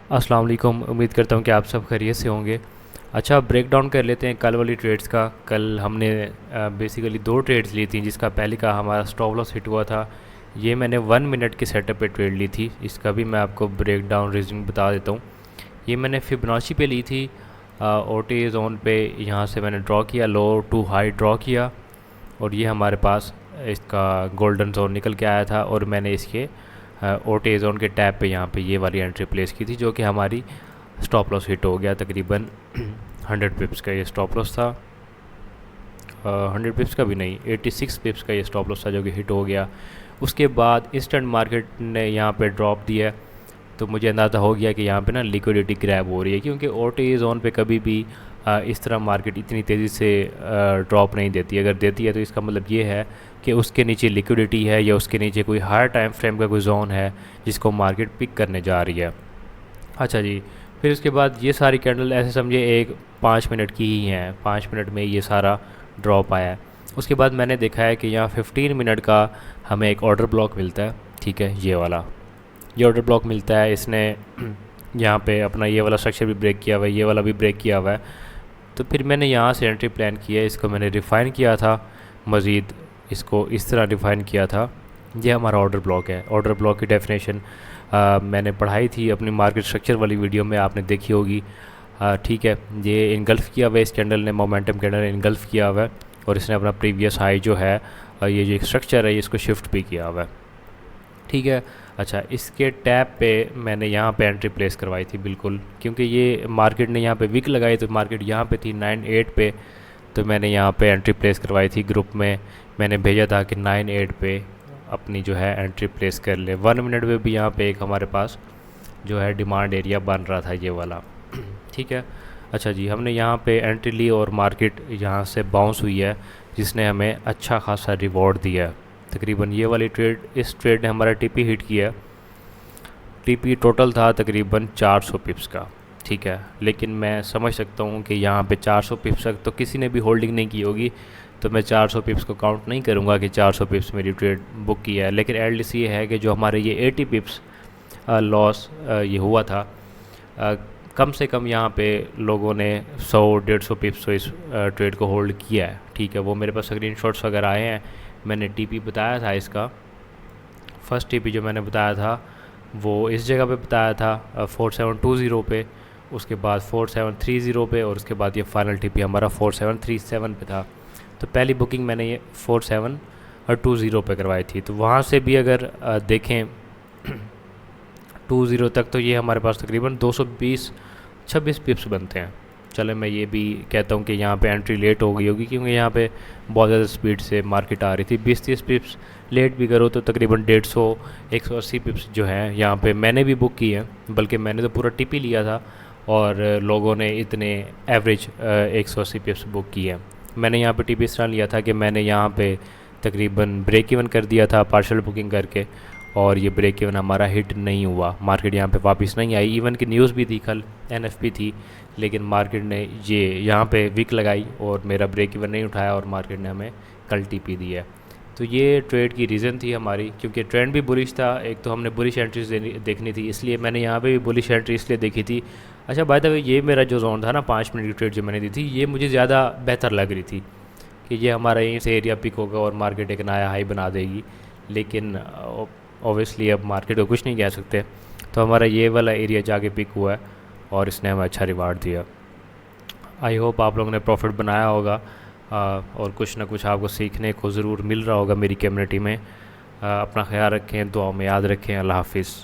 अस्सलाम वालेकुम। उम्मीद करता हूँ कि आप सब खैरियत से होंगे। अच्छा, ब्रेक डाउन कर लेते हैं कल वाली ट्रेड्स का। कल हमने बेसिकली दो ट्रेड्स ली थी, जिसका पहले का हमारा स्टॉप लॉस हिट हुआ था। ये मैंने 1 मिनट के सेटअप पे ट्रेड ली थी। इसका भी मैं आपको ब्रेक डाउन रीजन बता देता हूँ। ये मैंने फिबोनाची पे ली थी, ओ टी जोन पे। यहाँ से मैंने ड्रॉ किया, लो टू हाई ड्रॉ किया, और ये हमारे पास इसका गोल्डन जोन निकल के आया था। और मैंने इसके ओ टी जोन के टैप पे यहाँ पे ये वाली एंट्री प्लेस की थी, जो कि हमारी स्टॉप लॉस हिट हो गया। तकरीबन 100 पिप्स का ये स्टॉप लॉस था। 100 पिप्स का भी नहीं, 86 पिप्स का ये स्टॉप लॉस था, जो कि हिट हो गया। उसके बाद इंस्टेंट मार्केट ने यहाँ पे ड्रॉप दिया, तो मुझे अंदाज़ा हो गया कि यहाँ पे ना लिक्विडिटी ग्रैब हो रही है, क्योंकि ओ टी जोन पे कभी भी इस तरह मार्केट इतनी तेज़ी से ड्रॉप नहीं देती। अगर देती है तो इसका मतलब ये है कि उसके नीचे लिक्विडिटी है, या उसके नीचे कोई हायर टाइम फ्रेम का कोई जोन है जिसको मार्केट पिक करने जा रही है। अच्छा जी, फिर उसके बाद ये सारी कैंडल ऐसे समझे एक 5 मिनट की ही हैं। 5 मिनट में ये सारा ड्रॉप आया है। उसके बाद मैंने देखा है कि यहाँ 15 मिनट का हमें एक ऑर्डर ब्लॉक मिलता है। ठीक है, ये वाला ये ऑर्डर ब्लॉक मिलता है। इसने यहाँ पे अपना ये वाला स्ट्रक्चर भी ब्रेक किया हुआ है, ये वाला भी ब्रेक किया हुआ है। तो फिर मैंने यहाँ से एंट्री प्लान किया, इसको मैंने रिफ़ाइन किया था मज़ीद, इसको इस तरह रिफ़ाइन किया था। ये हमारा ऑर्डर ब्लॉक है। ऑर्डर ब्लॉक की डेफिनेशन मैंने पढ़ाई थी अपनी मार्केट स्ट्रक्चर वाली वीडियो में, आपने देखी होगी। ठीक है, ये इनगल्फ़ किया हुआ है, इस कैंडल ने, मोमेंटम कैंडल ने इनगल्फ़ किया हुआ है, और इसने अपना प्रीवियस हाई जो है, ये जो स्ट्रक्चर है, इसको शिफ्ट भी किया हुआ है। ठीक है। अच्छा, इसके टैप पे मैंने यहाँ पे एंट्री प्लेस करवाई थी बिल्कुल, क्योंकि ये मार्केट ने यहाँ पे विक लगाई, तो मार्केट यहाँ पे थी 98 पे। तो मैंने यहाँ पे एंट्री प्लेस करवाई थी। ग्रुप में मैंने भेजा था कि 98 पे अपनी जो है एंट्री प्लेस कर ले। 1 मिनट में भी यहाँ पे एक हमारे पास जो है डिमांड एरिया बन रहा था, ये वाला। ठीक है। अच्छा जी, हमने यहाँ पे एंट्री ली और मार्केट यहाँ से बाउंस हुई है, जिसने हमें अच्छा खासा रिवॉर्ड दिया है। तकरीबन ये वाली ट्रेड, इस ट्रेड ने हमारा टीपी हिट किया। टीपी टोटल था तकरीबन 400 पिप्स का। ठीक है, लेकिन मैं समझ सकता हूँ कि यहाँ पे 400 पिप्स तक तो किसी ने भी होल्डिंग नहीं की होगी, तो मैं 400 पिप्स को काउंट नहीं करूँगा कि 400 पिप्स मेरी ट्रेड बुक की है। लेकिन एटलीस्ट ये है कि जो हमारे ये 80 पिप्स लॉस ये हुआ था, कम से कम यहाँ पे लोगों ने 100-150 पिप्स तो इस ट्रेड को होल्ड किया है। ठीक है, वो मेरे पास स्क्रीन शॉट्स वगैरह आए हैं। मैंने टीपी बताया था इसका, फर्स्ट टीपी जो मैंने बताया था वो इस जगह पे बताया था 4720 पे, उसके बाद 4730 पे, और उसके बाद ये फाइनल टीपी हमारा 4737 पे था। तो पहली बुकिंग मैंने ये 4720 पे करवाई थी। तो वहाँ से भी अगर देखें 20 तक, तो ये हमारे पास तकरीबन 226 पिप्स बनते हैं। चले, मैं ये भी कहता हूँ कि यहाँ पे एंट्री लेट हो गई होगी, क्योंकि यहाँ पे बहुत ज़्यादा स्पीड से मार्केट आ रही थी। 20-30 पिप्स लेट भी करो तो तकरीबन 150-180 पिप्स जो हैं यहाँ पे मैंने भी बुक की हैं। बल्कि मैंने तो पूरा टिप ही लिया था, और लोगों ने इतने एवरेज 180 पिप्स बुक की हैं। मैंने यहाँ पे टिप इस तरह लिया था कि मैंने यहाँ पे तकरीबन ब्रेक इवन कर दिया था पार्शल बुकिंग करके, और ये ब्रेक इवन हमारा हिट नहीं हुआ। मार्केट यहाँ पे वापस नहीं आई। इवन की न्यूज़ भी थी कल, एनएफपी थी, लेकिन मार्केट ने ये यहाँ पे विक लगाई और मेरा ब्रेक इवन नहीं उठाया, और मार्केट ने हमें कल टीपी दी है। तो ये ट्रेड की रीज़न थी हमारी, क्योंकि ट्रेंड भी बुलिश था। एक तो हमने बुलिश एंट्रीज देखनी थी, इसलिए मैंने यहाँ पे भी बुलिश एंट्री इसलिए देखी थी। अच्छा, बाय द वे, ये मेरा जो जोन था ना 5 मिनट की ट्रेड जो मैंने दी थी, ये मुझे ज़्यादा बेहतर लग रही थी कि ये हमारा यहीं से एरिया पिक होगा और मार्केट एक नया हाई बना देगी। लेकिन ऑब्वियसली अब मार्केट को कुछ नहीं कह सकते। तो हमारा ये वाला एरिया जाके पिक हुआ है, और इसने हमें अच्छा रिवार्ड दिया। आई होप आप लोगों ने प्रॉफिट बनाया होगा, और कुछ ना कुछ आपको सीखने को ज़रूर मिल रहा होगा मेरी कम्युनिटी में। अपना ख्याल रखें, दुआ में याद रखें। अल्लाह हाफिज़।